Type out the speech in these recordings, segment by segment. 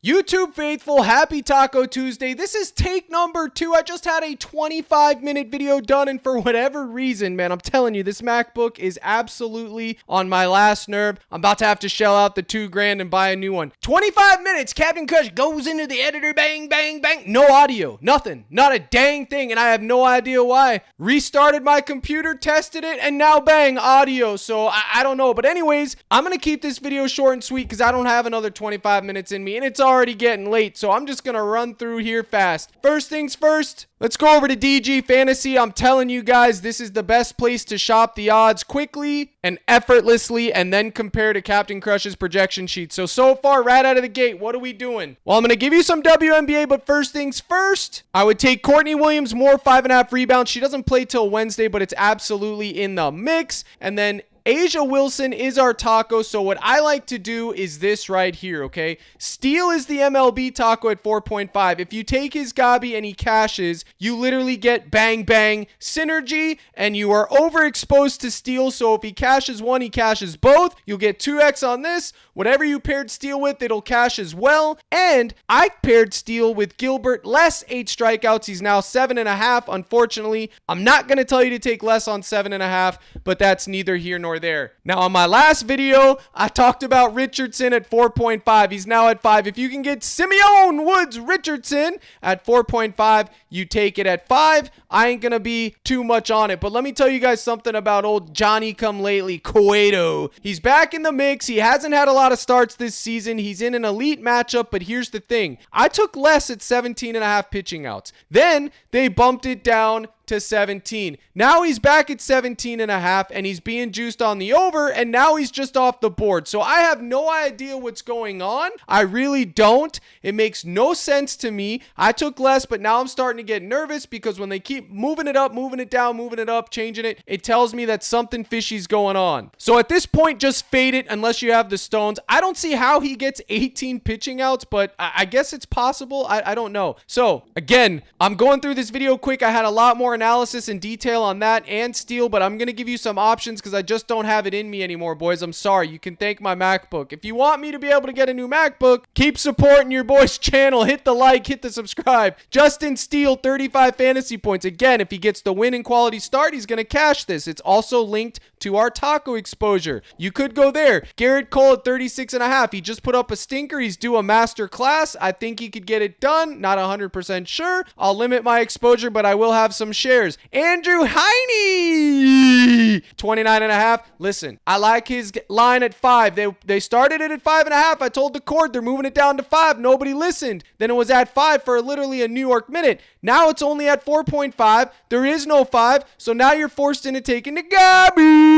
YouTube faithful, happy Taco Tuesday. This is take number 2. I just had a 25-minute video done, and for whatever reason, man, I'm telling you, this MacBook is absolutely on my last nerve. I'm about to have to shell out the $2,000 and buy a new one. 25 minutes, Captain Kush goes into the editor, bang, bang, bang. No audio, nothing, not a dang thing, and I have no idea why. Restarted my computer, tested it, and now bang, audio. So I don't know, but anyways, I'm going to keep this video short and sweet because I don't have another 25 minutes in me, and it's already getting late, so I'm just gonna run through here fast. First things first, let's go over to DG Fantasy. I'm telling you guys, this is the best place to shop the odds quickly and effortlessly and then compare to Captain Crush's projection sheet. So far, right out of the gate, what are we doing? Well, I'm gonna give you some WNBA, but first things first, I would take Courtney Williams, more 5.5 rebounds. She doesn't play till Wednesday, but it's absolutely in the mix. And then Asia Wilson is our taco, so what I like to do is this right here, okay? Steele is the MLB taco at 4.5. If you take his Gabi and he cashes, you literally get bang bang synergy, and you are overexposed to Steele, so if he cashes one, he cashes both. You'll get 2x on this. Whatever you paired Steele with, it'll cash as well. And I paired Steele with Gilbert, less 8 strikeouts. He's now 7.5. Unfortunately, I'm not going to tell you to take less on 7.5, but that's neither here nor there. Now, on my last video, I talked about Richardson at 4.5. He's now at 5. If you can get Simeon Woods Richardson at 4.5, you take it at 5. I ain't gonna be too much on it, but let me tell you guys something about old Johnny come lately, Cueto. He's back in the mix. He hasn't had a lot of starts this season. He's in an elite matchup, but here's the thing. I took less at 17.5 pitching outs. Then they bumped it down to 17. Now he's back at 17.5, and he's being juiced on the over, and now he's just off the board. So I have no idea what's going on. I really don't. It makes no sense to me. I took less, but now I'm starting to get nervous because when they keep moving it up, moving it down, moving it up, changing it, it tells me that something fishy's going on. So at this point, just fade it unless you have the stones. I don't see how he gets 18 pitching outs, but I guess it's possible. I don't know. So again, I'm going through this video quick. I had a lot more analysis and detail on that and Steele, but I'm going to give you some options because I just don't have it in me anymore, boys. I'm sorry. You can thank my MacBook. If you want me to be able to get a new MacBook, keep supporting your boy's channel. Hit the like, hit the subscribe. Justin Steele, 35 fantasy points. Again, if he gets the win and quality start, he's going to cash this. It's also linked to our taco exposure. You could go there. Garrett Cole at 36.5. He just put up a stinker. He's due a master class. I think he could get it done. Not 100% sure. I'll limit my exposure, but I will have some shares. Andrew Heine, 29.5. Listen, I like his line at 5. They started it at 5.5. I told the cord they're moving it down to 5. Nobody listened. Then it was at 5 for literally a New York minute. Now it's only at 4.5. There is no 5. So now you're forced into taking the Gabi.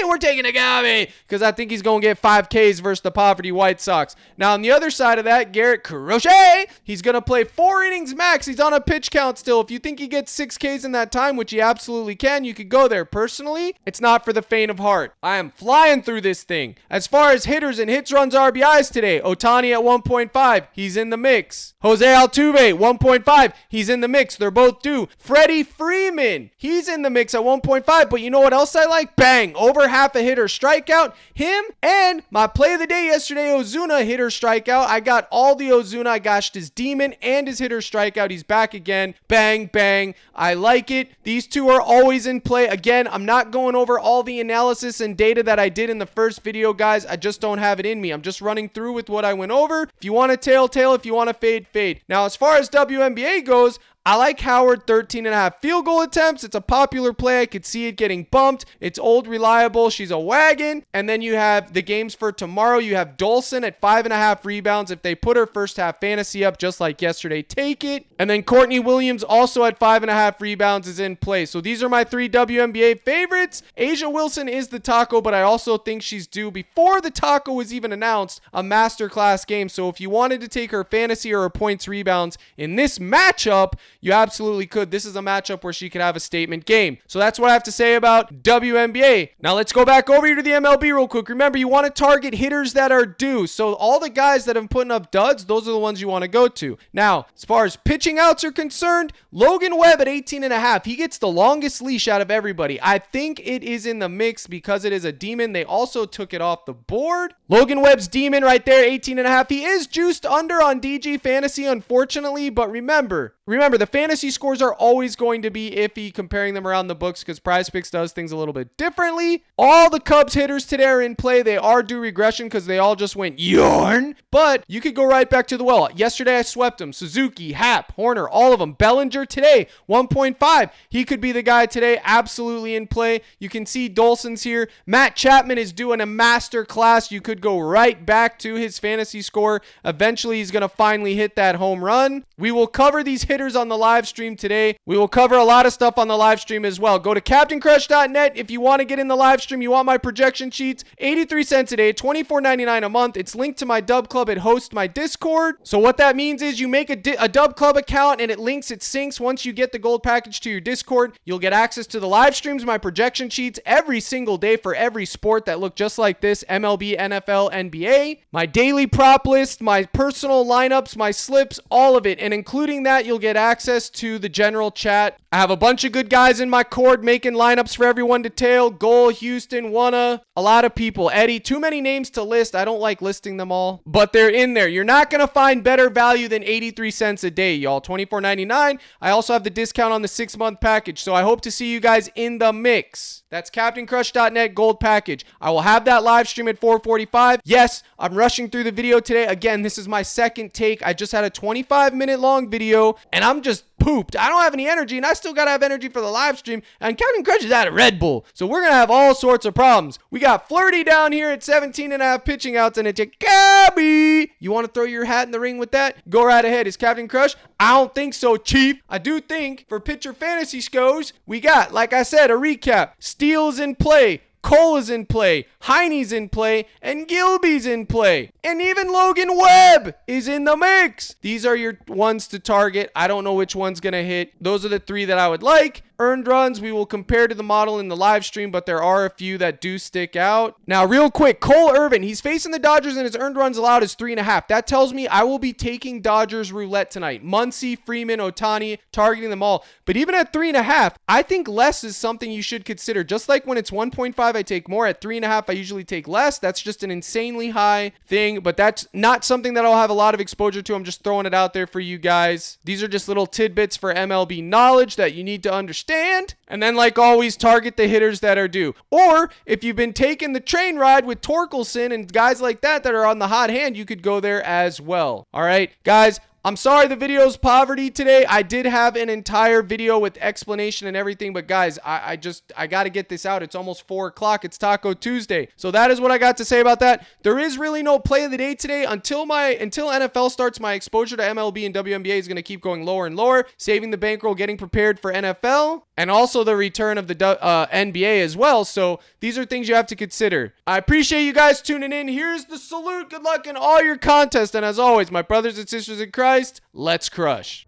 We're taking the Gabi because I think he's going to get 5 Ks versus the Poverty White Sox. Now on the other side of that, Garrett Crochet, he's going to play 4 innings max. He's on a pitch count still. If you think he gets 6 Ks in that time, which he absolutely can, you could go there. Personally, it's not for the faint of heart. I am flying through this thing. As far as hitters and hits, runs, RBIs today, Ohtani at 1.5. He's in the mix. Jose Altuve, 1.5. He's in the mix. They're both due. Freddie Freeman, he's in the mix at 1.5. But you know what else I like? Bang. Over half a hitter strikeout. Him and my play of the day yesterday, Ozuna, hitter strikeout. I got all the Ozuna. I gotched his demon and his hitter strikeout. He's back again. Bang, bang. I like it. These two are always in play. Again, I'm not going over all the analysis and data that I did in the first video, guys. I just don't have it in me. I'm just running through with what I went over. If you want to tail. If you want to fade, fade. Now, as far as WNBA goes, I like Howard, 13.5 field goal attempts. It's a popular play. I could see it getting bumped. It's old, reliable. She's a wagon. And then you have the games for tomorrow. You have Dolson at 5.5 rebounds. If they put her first half fantasy up just like yesterday, take it. And then Courtney Williams also at 5.5 rebounds is in play. So these are my 3 WNBA favorites. Asia Wilson is the taco, but I also think she's due, before the taco was even announced, a masterclass game. So if you wanted to take her fantasy or her points rebounds in this matchup, you absolutely could. This is a matchup where she could have a statement game. So that's what I have to say about WNBA. Now let's go back over here to the MLB real quick. Remember, you want to target hitters that are due. So all the guys that have putting up duds, those are the ones you want to go to. Now, as far as pitching outs are concerned, Logan Webb at 18.5, he gets the longest leash out of everybody. I think it is in the mix because it is a demon. They also took it off the board. Logan Webb's demon right there, 18.5. He is juiced under on DG Fantasy, unfortunately, but remember, the fantasy scores are always going to be iffy comparing them around the books because PrizePicks does things a little bit differently. All the Cubs hitters today are in play. They are due regression because they all just went yarn, but you could go right back to the well. Yesterday I swept them. Suzuki, Happ, Horner, all of them. Bellinger today, 1.5. He could be the guy today, absolutely in play. You can see Dolson's here. Matt Chapman is doing a master class. You could go right back to his fantasy score. Eventually he's going to finally hit that home run. We will cover these hitters on the live stream today. We will cover a lot of stuff on the live stream as well. Go to CaptainCrush.net if you want to get in the live stream. You want my projection sheets. 83 cents a day, $24.99 a month. It's linked to my Dub Club. It hosts my Discord. So what that means is you make a Dub Club account and it syncs. Once you get the gold package to your Discord, you'll get access to the live streams, my projection sheets every single day for every sport that look just like this: MLB, NFL, NBA, my daily prop list, my personal lineups, my slips, all of it. And including that, you'll get access to the general chat. I have a bunch of good guys in my cord making lineups for everyone to tail. Goal, Houston, Wanna, a lot of people. Eddie, too many names to list. I don't like listing them all, but they're in there. You're not going to find better value than 83 cents a day, y'all. $24.99. I also have the discount on the 6-month package, so I hope to see you guys in the mix. That's CaptainCrush.net gold package. I will have that live stream at 4:45. Yes, I'm rushing through the video today. Again, this is my second take. I just had a 25-minute long video, and I'm just pooped. I don't have any energy, and I still got to have energy for the live stream, and Captain Crush is out of Red Bull. So we're going to have all sorts of problems. We got Flirty down here at 17.5 pitching outs, and it's a Cabby. You want to throw your hat in the ring with that? Go right ahead. Is Captain Crush? I don't think so, Chief. I do think for pitcher fantasy scores, we got, like I said, a recap. Steele's in play. Cole is in play, Heine's in play, and Gilby's in play. And even Logan Webb is in the mix. These are your ones to target. I don't know which one's going to hit. Those are the 3 that I would like. Earned runs, we will compare to the model in the live stream, but there are a few that do stick out. Now, real quick, Cole Irvin, he's facing the Dodgers and his earned runs allowed is 3.5. That tells me I will be taking Dodgers roulette tonight. Muncy, Freeman, Ohtani, targeting them all. But even at 3.5, I think less is something you should consider. Just like when it's 1.5, I take more. At 3.5, I usually take less. That's just an insanely high thing, but that's not something that I'll have a lot of exposure to. I'm just throwing it out there for you guys. These are just little tidbits for MLB knowledge that you need to understand. And then, like always, target the hitters that are due. Or if you've been taking the train ride with Torkelson and guys like that are on the hot hand, you could go there as well. All right, guys. I'm sorry the video's poverty today. I did have an entire video with explanation and everything, but guys, I got to get this out. It's almost 4 o'clock. It's Taco Tuesday. So that is what I got to say about that. There is really no play of the day today until NFL starts. My exposure to MLB and WNBA is going to keep going lower and lower, saving the bankroll, getting prepared for NFL, and also the return of the NBA as well. So these are things you have to consider. I appreciate you guys tuning in. Here's the salute. Good luck in all your contests. And as always, my brothers and sisters in Christ, let's crush.